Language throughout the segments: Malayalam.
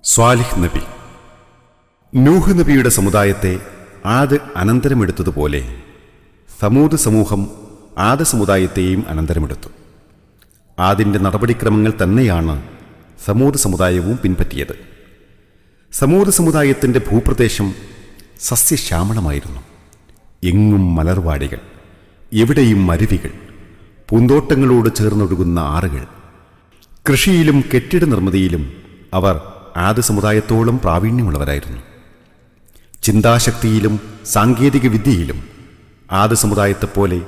സ്വാലിഹ് നബി. നൂഹ് നബിയുടെ സമുദായത്തെ ആദ് അനന്തരമെടുത്തതുപോലെ സമൂദ് സമൂഹം ആദ് സമുദായത്തെയും അനന്തരമെടുത്തു. ആദിൻ്റെ നടപടിക്രമങ്ങൾ തന്നെയാണ് സമൂദ് സമുദായവും പിൻപറ്റിയത്. സമൂദ് സമുദായത്തിൻ്റെ ഭൂപ്രദേശം സസ്യശ്യാമളമായിരുന്നു. എങ്ങും മലർവാടികൾ, എവിടെയും അരുവികൾ, പൂന്തോട്ടങ്ങളോട് ചേർന്നൊഴുകുന്ന ആറുകൾ. കൃഷിയിലും കെട്ടിട നിർമ്മിതിയിലും അവർ ആദ് സമുദായത്തോളം പ്രാവീണ്യമുള്ളവരായിരുന്നു. ചിന്താശക്തിയിലും സാങ്കേതിക വിദ്യയിലും ആദ് സമുദായത്തെപ്പോലെ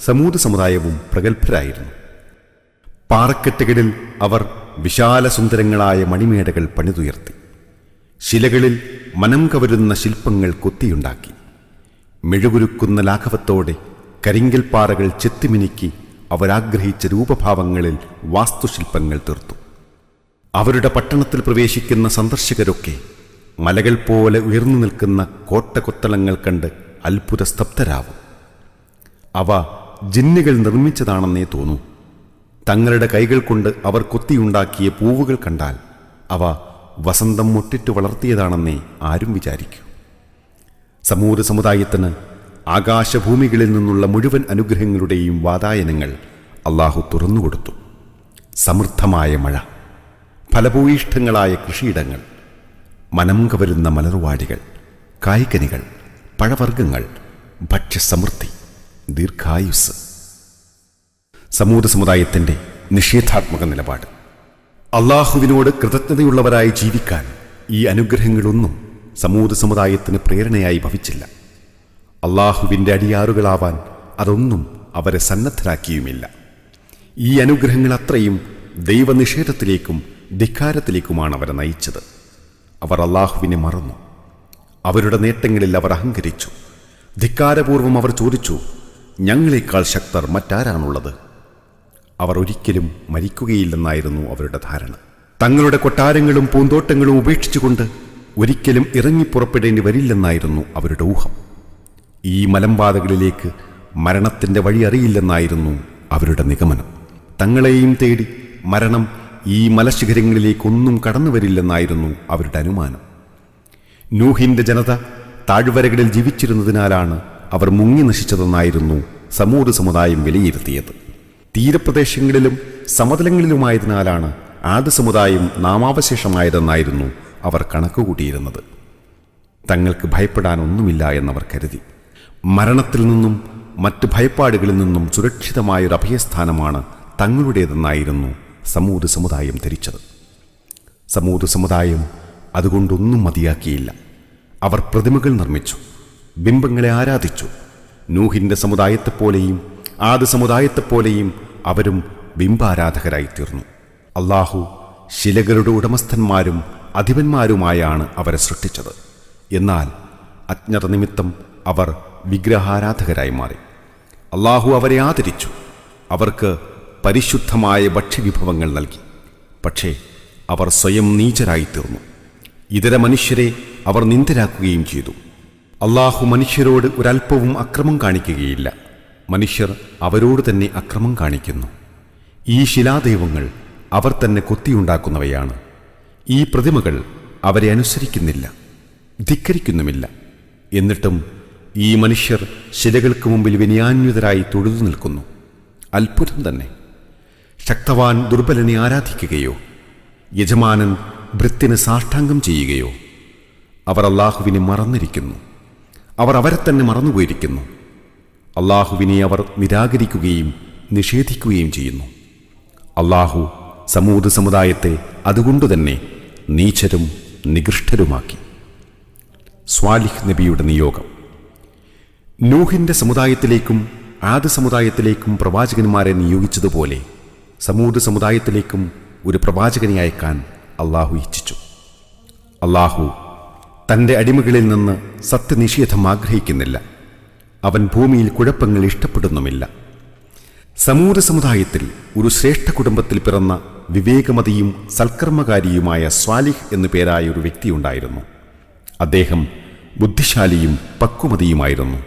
സമൂദ് സമുദായവും പ്രഗത്ഭരായിരുന്നു. പാറക്കെട്ടുകളിൽ അവർ വിശാലസുന്ദരങ്ങളായ മണിമേടകൾ പണിതുയർത്തി. ശിലകളിൽ മനം കവരുന്ന ശില്പങ്ങൾ കൊത്തിയുണ്ടാക്കി. മെഴുകുരുക്കുന്ന ലാഘവത്തോടെ കരിങ്കൽ പാറകൾ ചെത്തിമിനുക്കി അവരാഗ്രഹിച്ച രൂപഭാവങ്ങളിൽ വാസ്തുശില്പങ്ങൾ തീർത്തു. അവരുടെ പട്ടണത്തിൽ പ്രവേശിക്കുന്ന സന്ദർശകരൊക്കെ മലകൾ പോലെ ഉയർന്നു നിൽക്കുന്ന കോട്ടകൊത്തളങ്ങൾ കണ്ട് അത്ഭുത സ്തബ്ധരാവും. അവ ജിന്നുകൾ നിർമ്മിച്ചതാണെന്നേ തോന്നൂ. തങ്ങളുടെ കൈകൾ കൊണ്ട് അവർ കൊത്തിയുണ്ടാക്കിയ പൂവുകൾ കണ്ടാൽ അവ വസന്തം മുട്ടിട്ട് വളർത്തിയതാണെന്നേ ആരും വിചാരിക്കൂ. സമൂദ് സമുദായത്തിന് ആകാശഭൂമികളിൽ നിന്നുള്ള മുഴുവൻ അനുഗ്രഹങ്ങളുടെയും വാതായനങ്ങൾ അള്ളാഹു തുറന്നുകൊടുത്തു. സമൃദ്ധമായ മഴ, ഫലഭൂയിഷ്ഠങ്ങളായ കൃഷിയിടങ്ങൾ, മനം കവരുന്ന മലർവാടികൾ, കായ്കനികൾ, പഴവർഗ്ഗങ്ങൾ, ഭക്ഷ്യസമൃദ്ധി, ദീർഘായുസ്. സമൂദ് സമുദായത്തിൻ്റെ നിഷേധാത്മക നിലപാട്. അള്ളാഹുവിനോട് കൃതജ്ഞതയുള്ളവരായി ജീവിക്കാൻ ഈ അനുഗ്രഹങ്ങളൊന്നും സമൂദ് സമുദായത്തിന് പ്രേരണയായി ഭവിച്ചില്ല. അള്ളാഹുവിൻ്റെ അടിയാറുകളാവാൻ അതൊന്നും അവരെ സന്നദ്ധരാക്കിയുമില്ല. ഈ അനുഗ്രഹങ്ങൾ അത്രയും ദൈവനിഷേധത്തിലേക്കും ധിക്കാരത്തിലേക്കുമാണ് അവരെ നയിച്ചത്. അവർ അള്ളാഹുവിനെ മറന്നു. അവരുടെ നേട്ടങ്ങളിൽ അവർ അഹങ്കരിച്ചു. ധിക്കാരപൂർവം അവർ ചോദിച്ചു, ഞങ്ങളെക്കാൾ ശക്തർ മറ്റാരാണുള്ളത്? അവർ ഒരിക്കലും മരിക്കുകയില്ലെന്നായിരുന്നു അവരുടെ ധാരണ. തങ്ങളുടെ കൊട്ടാരങ്ങളും പൂന്തോട്ടങ്ങളും ഉപേക്ഷിച്ചുകൊണ്ട് ഒരിക്കലും ഇറങ്ങിപ്പുറപ്പെടേണ്ടി വരില്ലെന്നായിരുന്നു അവരുടെ ഊഹം. ഈ മലമ്പാതകളിലേക്ക് മരണത്തിൻ്റെ വഴി അറിയില്ലെന്നായിരുന്നു അവരുടെ നിഗമനം. തങ്ങളെയും തേടി മരണം ഈ മലശിഖരങ്ങളിലേക്കൊന്നും കടന്നു വരില്ലെന്നായിരുന്നു അവരുടെ അനുമാനം. നൂഹിൻ്റെ ജനത താഴ്വരകളിൽ ജീവിച്ചിരുന്നതിനാലാണ് അവർ മുങ്ങി നശിച്ചതെന്നായിരുന്നു സമൂദ് സമുദായം വിലയിരുത്തിയത്. തീരപ്രദേശങ്ങളിലും സമതലങ്ങളിലുമായതിനാലാണ് ആദ് സമുദായം നാമാവശേഷമായതെന്നായിരുന്നു അവർ കണക്കുകൂട്ടിയിരുന്നത്. തങ്ങൾക്ക് ഭയപ്പെടാനൊന്നുമില്ല എന്നവർ കരുതി. മരണത്തിൽ നിന്നും മറ്റ് ഭയപ്പാടുകളിൽ നിന്നും സുരക്ഷിതമായൊരു അഭയസ്ഥാനമാണ് തങ്ങളുടേതെന്നായിരുന്നു സമൂദ് സമുദായം ധരിച്ചത്. സമൂദ് സമുദായം അതുകൊണ്ടൊന്നും മതിയാക്കിയില്ല. അവർ പ്രതിമകൾ നിർമ്മിച്ചു, ബിംബങ്ങളെ ആരാധിച്ചു. നൂഹിൻ്റെ സമുദായത്തെപ്പോലെയും ആദ് സമുദായത്തെപ്പോലെയും അവരും ബിംബാരാധകരായിത്തീർന്നു. അള്ളാഹു ശിലകളുടെ ഉടമസ്ഥന്മാരും അധിപന്മാരുമായാണ് അവരെ സൃഷ്ടിച്ചത്. എന്നാൽ അജ്ഞത നിമിത്തം അവർ വിഗ്രഹാരാധകരായി മാറി. അള്ളാഹു അവരെ ആദരിച്ചു. അവർക്ക് പരിശുദ്ധമായ ഭക്ഷ്യവിഭവങ്ങൾ നൽകി. പക്ഷേ അവർ സ്വയം നീചരായിത്തീർന്നു. ഇതര മനുഷ്യരെ അവർ നിന്ദരാക്കുകയും ചെയ്തു. അള്ളാഹു മനുഷ്യരോട് ഒരൽപ്പവും അക്രമം കാണിക്കുകയില്ല. മനുഷ്യർ അവരോട് തന്നെ അക്രമം കാണിക്കുന്നു. ഈ ശിലാദൈവങ്ങൾ അവർ തന്നെ കൊത്തിയുണ്ടാക്കുന്നവയാണ്. ഈ പ്രതിമകൾ അവരെ അനുസരിക്കുന്നില്ല, ധിക്കരിക്കുന്നുമില്ല. എന്നിട്ടും ഈ മനുഷ്യർ ശിലകൾക്ക് മുമ്പിൽ വിനയാന്വിതരായി തൊഴുതു നിൽക്കുന്നു. അത്ഭുതം തന്നെ. ശക്തവാൻ ദുർബലനെ ആരാധിക്കുകയോ യജമാനൻ ഭൃത്യന് സാഷ്ടാംഗം ചെയ്യുകയോ? അവർ അള്ളാഹുവിനെ മറന്നിരിക്കുന്നു. അവർ അവരെ തന്നെ മറന്നുപോയിരിക്കുന്നു. അള്ളാഹുവിനെ അവർ നിരാകരിക്കുകയും നിഷേധിക്കുകയും ചെയ്യുന്നു. അള്ളാഹു സമൂദ് സമുദായത്തെ അതുകൊണ്ടുതന്നെ നീചരും നികൃഷ്ടരുമാക്കി. സ്വാലിഹ് നബിയുടെ നിയോഗം. നൂഹിൻ്റെ സമുദായത്തിലേക്കും ആദ് സമുദായത്തിലേക്കും പ്രവാചകന്മാരെ നിയോഗിച്ചതുപോലെ സമൂദ് സമുദായത്തിലേക്കും ഒരു പ്രവാചകനെ അയക്കാൻ അള്ളാഹു ഇച്ഛിച്ചു. അള്ളാഹു തൻ്റെ അടിമകളിൽ നിന്ന് സത്യനിഷേധം ആഗ്രഹിക്കുന്നില്ല. അവൻ ഭൂമിയിൽ കുഴപ്പങ്ങൾ ഇഷ്ടപ്പെടുന്നുമില്ല. സമൂദ് സമുദായത്തിൽ ഒരു ശ്രേഷ്ഠ കുടുംബത്തിൽ പിറന്ന വിവേകമതിയും സൽക്കർമ്മകാരിയുമായ സ്വാലിഹ് എന്നു പേരായ ഒരു വ്യക്തിയുണ്ടായിരുന്നു. അദ്ദേഹം ബുദ്ധിശാലിയും പക്വമതിയുമായിരുന്നു.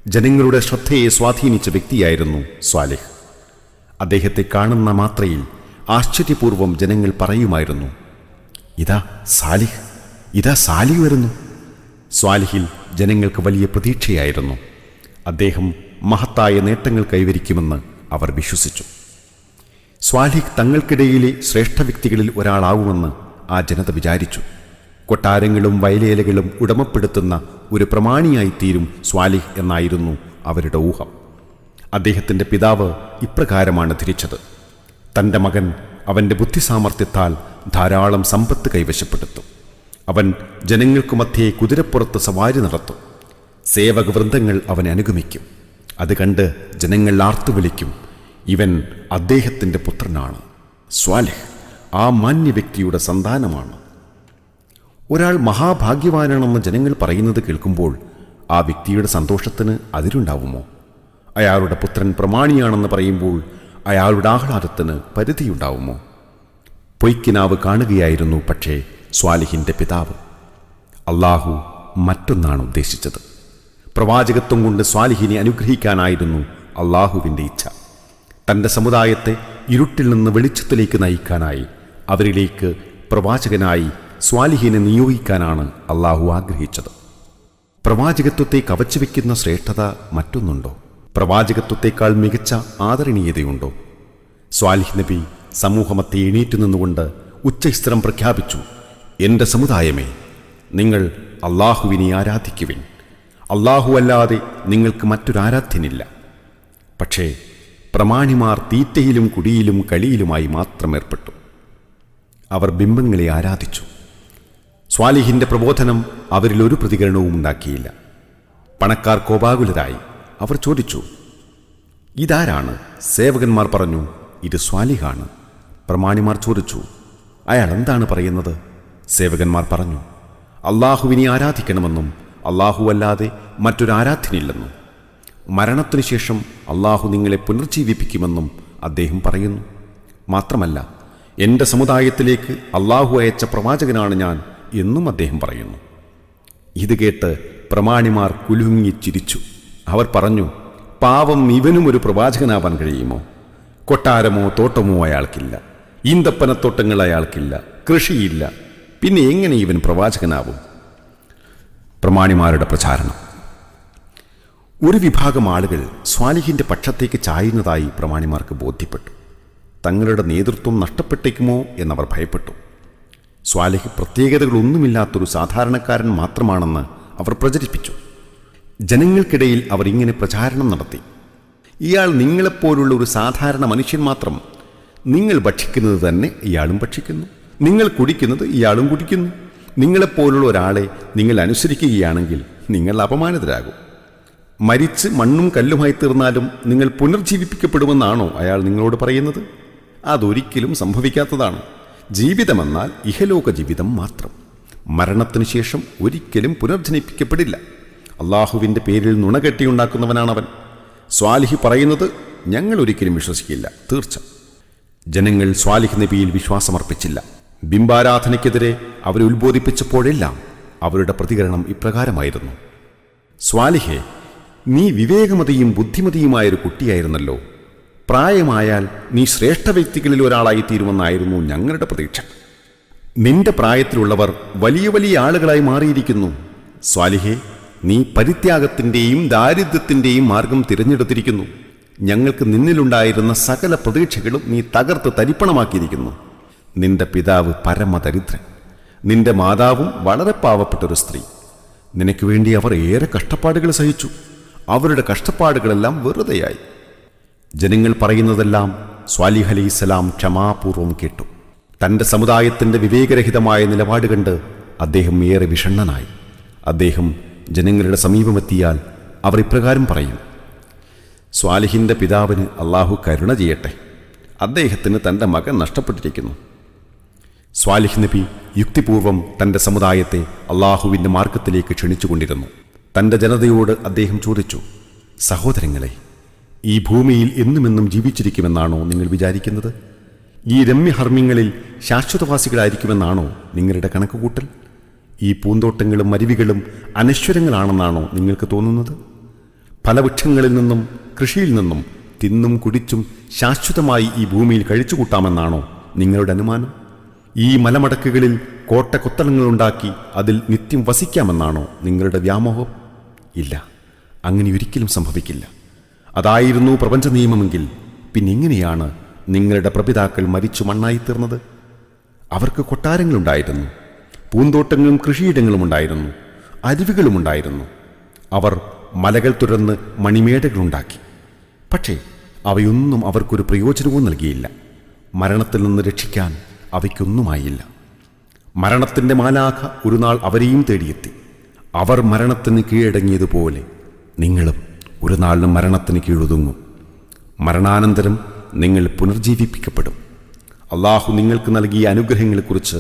ജനങ്ങളുടെ ശ്രദ്ധയെ സ്വാധീനിച്ച വ്യക്തിയായിരുന്നു സ്വാലിഹ്. അദ്ദേഹത്തെ കാണുന്ന മാത്രയിൽ ആശ്ചര്യപൂർവ്വം ജനങ്ങൾ പറയുമായിരുന്നു, ഇതാ സാലിഹ്, ഇതാ സാലിഹ് വരുന്നു. സ്വാലിഹിൽ ജനങ്ങൾക്ക് വലിയ പ്രതീക്ഷയായിരുന്നു. അദ്ദേഹം മഹത്തായ നേട്ടങ്ങൾ കൈവരിക്കുമെന്ന് അവർ വിശ്വസിച്ചു. സ്വാലിഹ് തങ്ങൾക്കിടയിലെ ശ്രേഷ്ഠ വ്യക്തികളിൽ ഒരാളാവുമെന്ന് ആ ജനത വിചാരിച്ചു. കൊട്ടാരങ്ങളും വയലേലകളും ഉടമപ്പെടുത്തുന്ന ഒരു പ്രമാണിയായിത്തീരും സ്വാലിഹ് എന്നായിരുന്നു അവരുടെ ഊഹം. അദ്ദേഹത്തിൻ്റെ പിതാവ് ഇപ്രകാരമാണ് ധരിച്ചത്: തൻ്റെ മകൻ അവൻ്റെ ബുദ്ധിസാമർഥ്യത്താൽ ധാരാളം സമ്പത്ത് കൈവശപ്പെടുത്തും. അവൻ ജനങ്ങൾക്കു മധ്യേ കുതിരപ്പുറത്ത് സവാരി നടത്തും. സേവകവൃന്ദങ്ങൾ അവനെ അനുഗമിക്കും. അത് കണ്ട് ജനങ്ങൾ ആർത്തുവിളിക്കും, ഇവൻ അദ്ദേഹത്തിൻ്റെ പുത്രനാണ്. സ്വാലിഹ് ആ മാന്യ വ്യക്തിയുടെ സന്താനമാണ്. ഒരാൾ മഹാഭാഗ്യവാനാണെന്ന് ജനങ്ങൾ പറയുന്നത് കേൾക്കുമ്പോൾ ആ വ്യക്തിയുടെ സന്തോഷത്തിന് അതിരുണ്ടാവുമോ? അയാളുടെ പുത്രൻ പ്രമാണിയാണെന്ന് പറയുമ്പോൾ അയാളുടെ ആഹ്ലാദത്തിന് പരിധിയുണ്ടാവുമോ? പൊയ്ക്കിനാവ് കാണുകയായിരുന്നു പക്ഷേ സ്വാലിഹിൻ്റെ പിതാവ്. അള്ളാഹു മറ്റൊന്നാണ് ഉദ്ദേശിച്ചത്. പ്രവാചകത്വം കൊണ്ട് സ്വാലിഹിനെ അനുഗ്രഹിക്കാനായിരുന്നു അള്ളാഹുവിൻ്റെ ഇച്ഛ. തൻ്റെ സമുദായത്തെ ഇരുട്ടിൽ നിന്ന് വെളിച്ചത്തിലേക്ക് നയിക്കാനായി അവരിലേക്ക് പ്രവാചകനായി സ്വാലിഹിനെ നിയോഗിക്കാനാണ് അള്ളാഹു ആഗ്രഹിച്ചത്. പ്രവാചകത്വത്തെ കവച്ചുവെക്കുന്ന ശ്രേഷ്ഠത മറ്റൊന്നുണ്ടോ? പ്രവാചകത്വത്തേക്കാൾ മികച്ച ആദരണീയതയുണ്ടോ? സ്വാലിഹ് നബി സമൂഹമത്തെ എണീറ്റു നിന്നുകൊണ്ട് ഉച്ചസ്ഥിരം പ്രഖ്യാപിച്ചു, എൻ്റെ സമുദായമേ, നിങ്ങൾ അള്ളാഹുവിനെ ആരാധിക്കുവിൻ. അള്ളാഹു അല്ലാതെ നിങ്ങൾക്ക് മറ്റൊരാരാധ്യനില്ല. പക്ഷേ പ്രമാണിമാർ തീറ്റയിലും കുടിയിലും കളിയിലുമായി മാത്രം ഏർപ്പെട്ടു. അവർ ബിംബങ്ങളെ ആരാധിച്ചു. സ്വാലിഹിൻ്റെ പ്രബോധനം അവരിൽ ഒരു പ്രതികരണവും ഉണ്ടാക്കിയില്ല. പണക്കാർ കോപാകുലരായി. അവർ ചോദിച്ചു, ഇതാരാണ്? സേവകന്മാർ പറഞ്ഞു, ഇത് സ്വാലിഹാണ്. പ്രമാണിമാർ ചോദിച്ചു, അയാൾ എന്താണ് പറയുന്നത്? സേവകന്മാർ പറഞ്ഞു, അള്ളാഹുവിനെ ആരാധിക്കണമെന്നും അള്ളാഹു അല്ലാതെ മറ്റൊരാരാധ്യനില്ലെന്നും മരണത്തിനു ശേഷം അള്ളാഹു നിങ്ങളെ പുനർജീവിപ്പിക്കുമെന്നും അദ്ദേഹം പറയുന്നു. മാത്രമല്ല, എൻ്റെ സമുദായത്തിലേക്ക് അള്ളാഹു അയച്ച പ്രവാചകനാണ് ഞാൻ എന്നും അദ്ദേഹം പറയുന്നു. ഇത് കേട്ട് പ്രമാണിമാർ കുലുങ്ങി ചിരിച്ചു. അവർ പറഞ്ഞു, പാവം, ഇവനും ഒരു പ്രവാചകനാവാൻ കഴിയുമോ? കൊട്ടാരമോ തോട്ടമോ അയാൾക്കില്ല, ഈന്തപ്പനത്തോട്ടങ്ങൾ അയാൾക്കില്ല, കൃഷിയില്ല, പിന്നെ എങ്ങനെ ഇവൻ പ്രവാചകനാവും? പ്രമാണിമാരുടെ പ്രചാരണം. ഒരു വിഭാഗം ആളുകൾ സ്വാലിഹിൻ്റെ പക്ഷത്തേക്ക് ചായുന്നതായി പ്രമാണിമാർക്ക് ബോധ്യപ്പെട്ടു. തങ്ങളുടെ നേതൃത്വം നഷ്ടപ്പെട്ടേക്കുമോ എന്നവർ ഭയപ്പെട്ടു. സ്വാലിഹ് പ്രത്യേകതകളൊന്നുമില്ലാത്തൊരു സാധാരണക്കാരൻ മാത്രമാണെന്ന് അവർ പ്രചരിപ്പിച്ചു. ജനങ്ങൾക്കിടയിൽ അവർ ഇങ്ങനെ പ്രചാരണം നടത്തി, ഇയാൾ നിങ്ങളെപ്പോലുള്ള ഒരു സാധാരണ മനുഷ്യൻ മാത്രം. നിങ്ങൾ ഭക്ഷിക്കുന്നത് തന്നെ ഇയാളും ഭക്ഷിക്കുന്നു, നിങ്ങൾ കുടിക്കുന്നത് ഇയാളും കുടിക്കുന്നു. നിങ്ങളെപ്പോലുള്ള ഒരാളെ നിങ്ങൾ അനുസരിക്കുകയാണെങ്കിൽ നിങ്ങൾ അപമാനിതരാകും. മരിച്ച് മണ്ണും കല്ലുമായി തീർന്നാലും നിങ്ങൾ പുനർജീവിപ്പിക്കപ്പെടുമെന്നാണോ അയാൾ നിങ്ങളോട് പറയുന്നത്? അതൊരിക്കലും സംഭവിക്കാത്തതാണ്. ജീവിതമെന്നാൽ ഇഹലോക ജീവിതം മാത്രം. മരണത്തിനു ശേഷം ഒരിക്കലും പുനർജനിപ്പിക്കപ്പെടില്ല. അള്ളാഹുവിൻ്റെ പേരിൽ നുണകെട്ടിയുണ്ടാക്കുന്നവനാണവൻ. സ്വാലിഹ് പറയുന്നത് ഞങ്ങൾ ഒരിക്കലും വിശ്വസിക്കില്ല, തീർച്ച. ജനങ്ങൾ സ്വാലിഹ് നബിയിൽ വിശ്വാസമർപ്പിച്ചില്ല. ബിംബാരാധനയ്ക്കെതിരെ അവരെ ഉത്ബോധിപ്പിച്ചപ്പോഴെല്ലാം അവരുടെ പ്രതികരണം ഇപ്രകാരമായിരുന്നു: സ്വാലിഹേ, നീ വിവേകമതിയും ബുദ്ധിമതിയുമായൊരു കുട്ടിയായിരുന്നല്ലോ. പ്രായമായാൽ നീ ശ്രേഷ്ഠ വ്യക്തികളിൽ ഒരാളായിത്തീരുമെന്നായിരുന്നു ഞങ്ങളുടെ പ്രതീക്ഷ. നിന്റെ പ്രായത്തിലുള്ളവർ വലിയ വലിയ ആളുകളായി മാറിയിരിക്കുന്നു. സ്വാലിഹേ, നീ പരിത്യാഗത്തിൻ്റെയും ദാരിദ്ര്യത്തിൻ്റെയും മാർഗം തിരഞ്ഞെടുത്തിരിക്കുന്നു. ഞങ്ങൾക്ക് നിന്നിലുണ്ടായിരുന്ന സകല പ്രതീക്ഷകളും നീ തകർത്ത് തരിപ്പണമാക്കിയിരിക്കുന്നു. നിന്റെ പിതാവ് പരമദരിദ്രൻ, നിന്റെ മാതാവും വളരെ പാവപ്പെട്ടൊരു സ്ത്രീ. നിനക്ക് വേണ്ടി അവർ ഏറെ കഷ്ടപ്പാടുകൾ സഹിച്ചു. അവരുടെ കഷ്ടപ്പാടുകളെല്ലാം വെറുതെയായി. ജനങ്ങൾ പറയുന്നതെല്ലാം സ്വാലിഹ് അലൈഹിസ്സലാം ക്ഷമാപൂർവം കേട്ടു. തൻ്റെ സമുദായത്തിൻ്റെ വിവേകരഹിതമായ നിലപാട് കണ്ട് അദ്ദേഹം ഏറെ വിഷണ്ണനായി. അദ്ദേഹം ജനങ്ങളുടെ സമീപമെത്തിയാൽ അവർ ഇപ്രകാരം പറയും: സ്വാലിഹിൻ്റെ പിതാവിന് അള്ളാഹു കരുണ ചെയ്യട്ടെ, അദ്ദേഹത്തിന് തൻ്റെ മകൻ നഷ്ടപ്പെട്ടിരിക്കുന്നു. സ്വാലിഹ് നബി യുക്തിപൂർവം തൻ്റെ സമുദായത്തെ അള്ളാഹുവിൻ്റെ മാർഗത്തിലേക്ക് ക്ഷണിച്ചുകൊണ്ടിരുന്നു. തൻ്റെ ജനതയോട് അദ്ദേഹം ചോദിച്ചു: സഹോദരങ്ങളെ, ഈ ഭൂമിയിൽ എന്നുമെന്നും ജീവിച്ചിരിക്കുമെന്നാണോ നിങ്ങൾ വിചാരിക്കുന്നത്? ഈ രമ്യഹർമ്മ്യങ്ങളിൽ ശാശ്വതവാസികളായിരിക്കുമെന്നാണോ നിങ്ങളുടെ കണക്കുകൂട്ടൽ? ഈ പൂന്തോട്ടങ്ങളും അരുവികളും അനശ്വരങ്ങളാണെന്നാണോ നിങ്ങൾക്ക് തോന്നുന്നത്? ഫലവൃക്ഷങ്ങളിൽ നിന്നും കൃഷിയിൽ നിന്നും തിന്നും കുടിച്ചും ശാശ്വതമായി ഈ ഭൂമിയിൽ കഴിച്ചുകൂട്ടാമെന്നാണോ നിങ്ങളുടെ അനുമാനം? ഈ മലമടക്കുകളിൽ കോട്ടകൊത്തളങ്ങളുണ്ടാക്കി അതിൽ നിത്യം വസിക്കാമെന്നാണോ നിങ്ങളുടെ വ്യാമോഹം? ഇല്ല, അങ്ങനെ ഒരിക്കലും സംഭവിക്കില്ല. അതായിരുന്നു പ്രപഞ്ച നിയമമെങ്കിൽ പിന്നെങ്ങനെയാണ് നിങ്ങളുടെ പ്രപിതാക്കൾ മരിച്ചു മണ്ണായിത്തീർന്നത്? അവർക്ക് കൊട്ടാരങ്ങളുണ്ടായിരുന്നു, പൂന്തോട്ടങ്ങളും കൃഷിയിടങ്ങളും ഉണ്ടായിരുന്നു, അരുവികളുമുണ്ടായിരുന്നു. അവർ മലകൾ തുരന്ന് മണിമേടകളുണ്ടാക്കി. പക്ഷേ അവയൊന്നും അവർക്കൊരു പ്രയോജനവും നൽകിയില്ല. മരണത്തിൽ നിന്ന് രക്ഷിക്കാൻ അവയ്ക്കൊന്നുമായില്ല. മരണത്തിൻ്റെ മാലാഖ ഒരു നാൾ അവരെയും തേടിയെത്തി. അവർ മരണത്തിന് കീഴടങ്ങിയതുപോലെ നിങ്ങളും ഒരു നാളിലും മരണത്തിന് കീഴൊതുങ്ങും. മരണാനന്തരം നിങ്ങൾ പുനർജീവിപ്പിക്കപ്പെടും. അള്ളാഹു നിങ്ങൾക്ക് നൽകിയ അനുഗ്രഹങ്ങളെക്കുറിച്ച്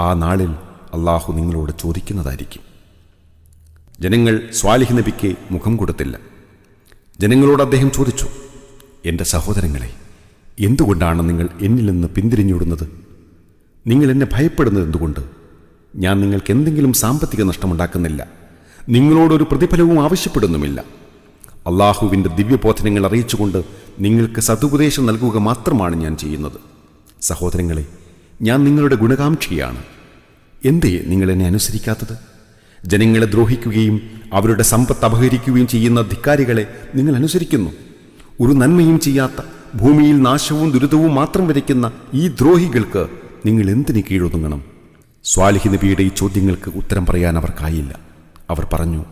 ആ നാളിൽ അള്ളാഹു നിങ്ങളോട് ചോദിക്കുന്നതായിരിക്കും. ജനങ്ങൾ സ്വാലിഹ് നബിക്ക് മുഖം കൊടുത്തില്ല. ജനങ്ങളോട് അദ്ദേഹം ചോദിച്ചു, എൻ്റെ സഹോദരങ്ങളെ, എന്തുകൊണ്ടാണ് നിങ്ങൾ എന്നിൽ നിന്ന് പിന്തിരിഞ്ഞോടുന്നത്? നിങ്ങൾ എന്നെ ഭയപ്പെടുന്നത് എന്തുകൊണ്ട്? ഞാൻ നിങ്ങൾക്ക് എന്തെങ്കിലും സാമ്പത്തിക നഷ്ടമുണ്ടാക്കുന്നില്ല. നിങ്ങളോടൊരു പ്രതിഫലവും ആവശ്യപ്പെടുന്നുമില്ല. അള്ളാഹുവിൻ്റെ ദിവ്യബോധനങ്ങൾ അറിയിച്ചുകൊണ്ട് നിങ്ങൾക്ക് സതുപദേശം നൽകുക മാത്രമാണ് ഞാൻ ചെയ്യുന്നത്. സഹോദരങ്ങളെ, ഞാൻ നിങ്ങളുടെ ഗുണകാംക്ഷിയാണ്. എന്തേ നിങ്ങൾ എന്നെ അനുസരിക്കാത്തത്? ജനങ്ങളെ ദ്രോഹിക്കുകയും അവരുടെ സമ്പത്ത് അപഹരിക്കുകയും ചെയ്യുന്ന ധിക്കാരികളെ നിങ്ങൾ അനുസരിക്കുന്നു. ഒരു നന്മയും ചെയ്യാത്ത, ഭൂമിയിൽ നാശവും ദുരിതവും മാത്രം വരയ്ക്കുന്ന ഈ ദ്രോഹികൾക്ക് നിങ്ങൾ എന്തിന് കീഴൊതുങ്ങണം? സ്വാലിഹ് നബിയുടെ ഈ ചോദ്യങ്ങൾക്ക് ഉത്തരം പറയാൻ അവർക്കായില്ല. അവർ പറഞ്ഞു,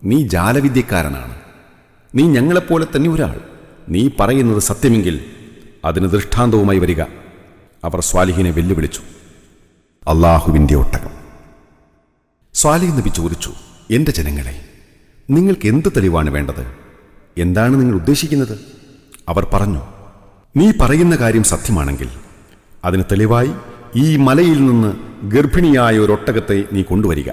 നീ ജാലവിദ്യക്കാരനാണ്. നീ ഞങ്ങളെപ്പോലെ തന്നെ ഒരാൾ. നീ പറയുന്നത് സത്യമെങ്കിൽ അതിന് ദൃഷ്ടാന്തവുമായി വരിക. അവർ സ്വാലിഹിനെ വെല്ലുവിളിച്ചു. അള്ളാഹുവിൻ്റെ ഒട്ടകം. സ്വാലിഹ് നബി ചോദിച്ചു, എൻ്റെ ജനങ്ങളെ, നിങ്ങൾക്ക് എന്ത് തെളിവാണ് വേണ്ടത്? എന്താണ് നിങ്ങൾ ഉദ്ദേശിക്കുന്നത്? അവർ പറഞ്ഞു, നീ പറയുന്ന കാര്യം സത്യമാണെങ്കിൽ അതിന് തെളിവായി ഈ മലയിൽ നിന്ന് ഗർഭിണിയായ ഒരു ഒട്ടകത്തെ നീ കൊണ്ടുവരിക.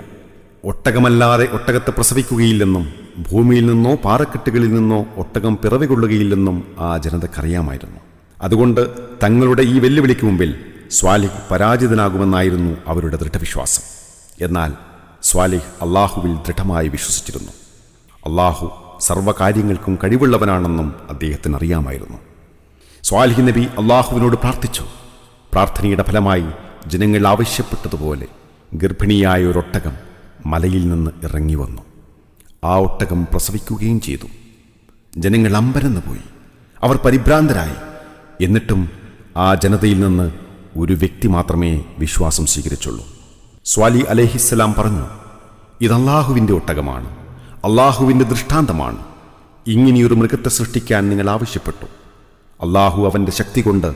ഒട്ടകമല്ലാതെ ഒട്ടകത്തെ പ്രസവിക്കുകയില്ലെന്നും ഭൂമിയിൽ നിന്നോ പാറക്കെട്ടുകളിൽ നിന്നോ ഒട്ടകം പിറവികൊള്ളുകയില്ലെന്നും ആ ജനതക്കറിയാമായിരുന്നു. അതുകൊണ്ട് തങ്ങളുടെ ഈ വെല്ലുവിളിക്ക് മുമ്പിൽ സ്വാലിഹ് പരാജിതനാകുമെന്നായിരുന്നു അവരുടെ ദൃഢവിശ്വാസം. എന്നാൽ സ്വാലിഹ് അള്ളാഹുവിൽ ദൃഢമായി വിശ്വസിച്ചിരുന്നു. അള്ളാഹു സർവ്വകാര്യങ്ങൾക്കും കഴിവുള്ളവനാണെന്നും അദ്ദേഹത്തിന് അറിയാമായിരുന്നു. സ്വാലിഹ് നബി അള്ളാഹുവിനോട് പ്രാർത്ഥിച്ചു. പ്രാർത്ഥനയുടെ ഫലമായി ജനങ്ങൾ ആവശ്യപ്പെട്ടതുപോലെ ഗർഭിണിയായ ഒരൊട്ടകം മലയിൽ നിന്ന് ഇറങ്ങി വന്നു. ആ ഒട്ടകം പ്രസവിക്കുകയും ചെയ്തു. ജനങ്ങൾ അമ്പരന്ന് പോയി. അവർ പരിഭ്രാന്തരായി. എന്നിട്ടും ആ ജനതയിൽ നിന്ന് ഒരു വ്യക്തി മാത്രമേ വിശ്വാസം സ്വീകരിച്ചുള്ളൂ. സ്വാലിഹ് അലൈഹിസ്സലാം പറഞ്ഞു, ഇത് അള്ളാഹുവിൻ്റെ ഒട്ടകമാണ്, അള്ളാഹുവിൻ്റെ ദൃഷ്ടാന്തമാണ്. ഇങ്ങനെയൊരു മൃഗത്തെ സൃഷ്ടിക്കാൻ നിങ്ങൾ ആവശ്യപ്പെട്ടു. അള്ളാഹു അവൻ്റെ ശക്തി കൊണ്ട്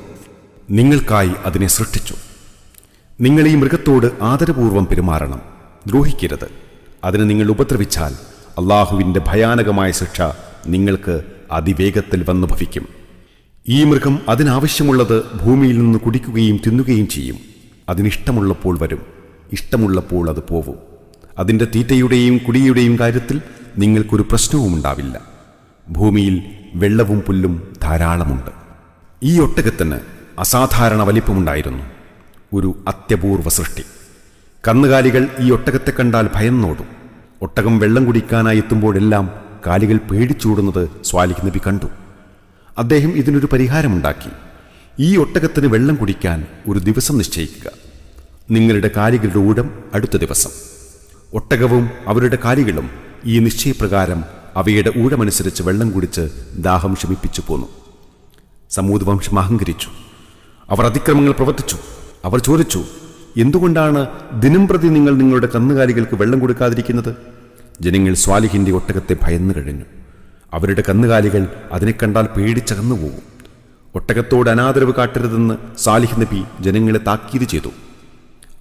നിങ്ങൾക്കായി അതിനെ സൃഷ്ടിച്ചു. നിങ്ങൾ ഈ മൃഗത്തോട് ആദരപൂർവ്വം പെരുമാറണം, ദ്രോഹിക്കരുത്. അതിന് നിങ്ങൾ ഉപദ്രവിച്ചാൽ അള്ളാഹുവിൻ്റെ ഭയാനകമായ ശിക്ഷ നിങ്ങൾക്ക് അതിവേഗത്തിൽ വന്നു ഭവിക്കും. ഈ മൃഗം അതിനാവശ്യമുള്ളത് ഭൂമിയിൽ നിന്ന് കുടിക്കുകയും തിന്നുകയും ചെയ്യും. അതിനിഷ്ടമുള്ളപ്പോൾ വരും, ഇഷ്ടമുള്ളപ്പോൾ അത് പോവും. അതിൻ്റെ തീറ്റയുടെയും കുടിയുടെയും കാര്യത്തിൽ നിങ്ങൾക്കൊരു പ്രശ്നവും ഉണ്ടാവില്ല. ഭൂമിയിൽ വെള്ളവും പുല്ലും ധാരാളമുണ്ട്. ഈ ഒട്ടകത്തിന് അസാധാരണ വലിപ്പമുണ്ടായിരുന്നു. ഒരു അത്യപൂർവ സൃഷ്ടി. കന്നുകാലികൾ ഈ ഒട്ടകത്തെ കണ്ടാൽ ഭയന്നോടും. ഒട്ടകം വെള്ളം കുടിക്കാനായി എത്തുമ്പോഴെല്ലാം കാലികൾ പേടിച്ചൂടുന്നത് സ്വാലിഹ് നബി കണ്ടു. അദ്ദേഹം ഇതിനൊരു പരിഹാരമുണ്ടാക്കി. ഈ ഒട്ടകത്തിന് വെള്ളം കുടിക്കാൻ ഒരു ദിവസം നിശ്ചയിക്കുക. നിങ്ങളുടെ കാലികളുടെ ഊഴം അടുത്ത ദിവസം. ഒട്ടകവും അവരുടെ കാലികളും ഈ നിശ്ചയപ്രകാരം അവയുടെ ഊഴമനുസരിച്ച് വെള്ളം കുടിച്ച് ദാഹം ശമിപ്പിച്ചു പോന്നു. സമൂദ് വംശം അഹങ്കരിച്ചു. അവർ അതിക്രമങ്ങൾ പ്രവർത്തിച്ചു. അവർ ചോദിച്ചു, എന്തുകൊണ്ടാണ് ദിനംപ്രതി നിങ്ങൾ നിങ്ങളുടെ കന്നുകാലികൾക്ക് വെള്ളം കൊടുക്കാതിരിക്കുന്നത്? ജനങ്ങൾ സ്വാലിഹിൻ്റെ ഒട്ടകത്തെ ഭയന്നു കഴിഞ്ഞു. അവരുടെ കന്നുകാലികൾ അതിനെ കണ്ടാൽ പേടിച്ചകന്നുപോകും. ഒട്ടകത്തോട് അനാദരവ് കാട്ടരുതെന്ന് സാലിഹ് നബി ജനങ്ങളെ താക്കീത് ചെയ്തു.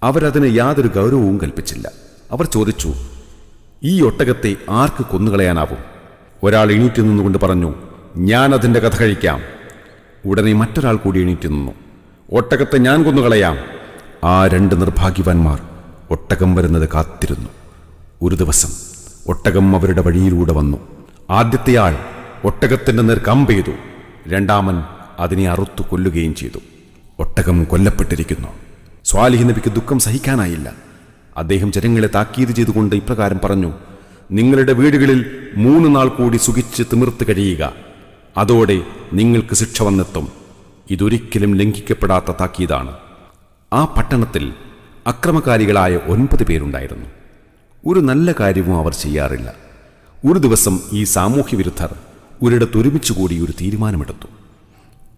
അവരതിന് യാതൊരു ഗൗരവവും കൽപ്പിച്ചില്ല. അവർ ചോദിച്ചു, ഈ ഒട്ടകത്തെ ആർക്ക് കൊന്നുകളയാനാവും? ഒരാൾ എണീറ്റ് നിന്നുകൊണ്ട് പറഞ്ഞു, ഞാൻ അതിൻ്റെ കഥ കഴിക്കാം. ഉടനെ മറ്റൊരാൾ കൂടി എണീറ്റ് നിന്നു, ഒട്ടകത്തെ ഞാൻ കൊന്നുകളയാം. ആ രണ്ട് നിർഭാഗ്യവാന്മാർ ഒട്ടകം വരുന്നത് കാത്തിരുന്നു. ഒരു ദിവസം ഒട്ടകം അവരുടെ വഴിയിലൂടെ വന്നു. ആദ്യത്തെയാൾ ഒട്ടകത്തിൻ്റെ നേർക്ക് അമ്പെയ്തു. രണ്ടാമൻ അതിനെ അറുത്തു കൊല്ലുകയും ചെയ്തു. ഒട്ടകം കൊല്ലപ്പെട്ടിരിക്കുന്നു. സ്വാലിഹ് നബിക്ക് ദുഃഖം സഹിക്കാനായില്ല. അദ്ദേഹം ജനങ്ങളെ താക്കീത് ചെയ്തുകൊണ്ട് ഇപ്രകാരം പറഞ്ഞു, നിങ്ങളുടെ വീടുകളിൽ 3 നാൾ കൂടി സുഖിച്ച് തിമിർത്ത് കഴിയുക. അതോടെ നിങ്ങൾക്ക് ശിക്ഷ വന്നെത്തും. ഇതൊരിക്കലും ലംഘിക്കപ്പെടാത്ത താക്കീതാണ്. ആ പട്ടണത്തിൽ അക്രമകാരികളായ 9 പേരുണ്ടായിരുന്നു. ഒരു നല്ല കാര്യവും അവർ ചെയ്യാറില്ല. ഒരു ദിവസം ഈ സാമൂഹ്യ വിരുദ്ധർ ഒരിടത്ത് ഒരുമിച്ചുകൂടി ഒരു തീരുമാനമെടുത്തു.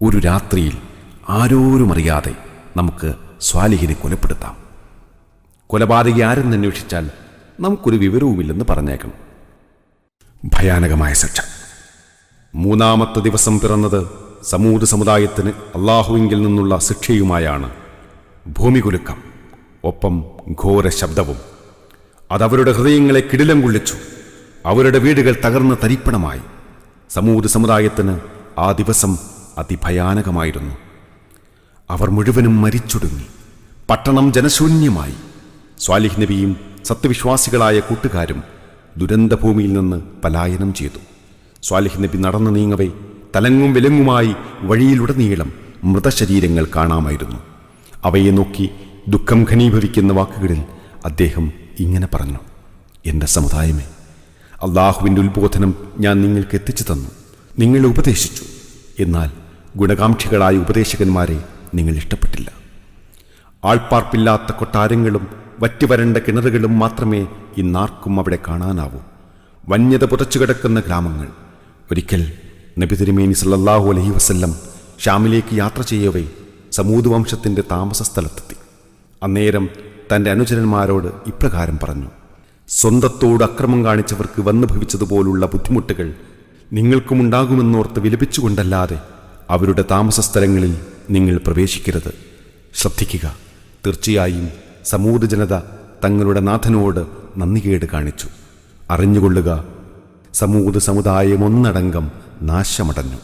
ഒരു രാത്രിയിൽ ആരോരും അറിയാതെ നമുക്ക് സ്വാലിഹിനെ കൊലപ്പെടുത്താം. കൊലപാതകി ആരെന്ന് അന്വേഷിച്ചാൽ നമുക്കൊരു വിവരവുമില്ലെന്ന് പറഞ്ഞേക്കണം. ഭയാനകമായ ശിക്ഷ. 3-ാമത്തെ ദിവസം പിറന്നത് സമൂദ് സമുദായത്തിന് അള്ളാഹുവിങ്കിൽ നിന്നുള്ള ശിക്ഷയുമായാണ്. ഭൂമികുലുക്കം, ഒപ്പം ഘോര ശബ്ദവും. അതവരുടെ ഹൃദയങ്ങളെ കിടിലം കൊള്ളിച്ചു. അവരുടെ വീടുകൾ തകർന്ന് തരിപ്പണമായി. സമൂദ് സമുദായത്തിന് ആ ദിവസം അതിഭയാനകമായിരുന്നു. അവർ മുഴുവനും മരിച്ചൊടുങ്ങി. പട്ടണം ജനശൂന്യമായി. സ്വാലിഹ് നബിയും സത്യവിശ്വാസികളായ കൂട്ടുകാരും ദുരന്തഭൂമിയിൽ നിന്ന് പലായനം ചെയ്തു. സ്വാലിഹ് നബി നടന്നു നീങ്ങവേ തലങ്ങും വിലങ്ങുമായി വഴിയിലുടനീളം മൃതശരീരങ്ങൾ കാണാമായിരുന്നു. അവയെ നോക്കി ദുഃഖം ഘനീഭവിക്കുന്ന വാക്കുകളിൽ അദ്ദേഹം ഇങ്ങനെ പറഞ്ഞു: എൻ്റെ സമുദായമേ, അള്ളാഹുവിൻ്റെ ഉത്ബോധനം ഞാൻ നിങ്ങൾക്ക് എത്തിച്ചു തന്നു, നിങ്ങളെ ഉപദേശിച്ചു. എന്നാൽ ഗുണകാംക്ഷികളായ ഉപദേശകന്മാരെ നിങ്ങൾ ഇഷ്ടപ്പെട്ടില്ല. ആൾപ്പാർപ്പില്ലാത്ത കൊട്ടാരങ്ങളും വറ്റുവരണ്ട കിണറുകളും മാത്രമേ ഇന്നാർക്കും അവിടെ കാണാനാവൂ. വന്യത പുതച്ചുകിടക്കുന്ന ഗ്രാമങ്ങൾ. ഒരിക്കൽ നബി തിരുമേനി സല്ലല്ലാഹു അലൈഹി വസല്ലം ഷാമിലേക്ക് യാത്ര ചെയ്യവേ സമൂദ് വംശത്തിൻ്റെ താമസ സ്ഥലത്തെത്തി. അന്നേരം തൻ്റെ അനുചരന്മാരോട് ഇപ്രകാരം പറഞ്ഞു: സ്വന്തത്തോട് അക്രമം കാണിച്ചവർക്ക് വന്നു ഭവിച്ചതുപോലുള്ള ബുദ്ധിമുട്ടുകൾ നിങ്ങൾക്കുമുണ്ടാകുമെന്നോർത്ത് വിലപിച്ചുകൊണ്ടല്ലാതെ അവരുടെ താമസ സ്ഥലങ്ങളിൽ നിങ്ങൾ പ്രവേശിക്കരുത്. ശ്രദ്ധിക്കുക, തീർച്ചയായും സമൂദ് ജനത തങ്ങളുടെ നാഥനോട് നന്ദികേട് കാണിച്ചു. അറിഞ്ഞുകൊള്ളുക, സമൂദ് സമുദായം ഒന്നടങ്കം നാശമടഞ്ഞു.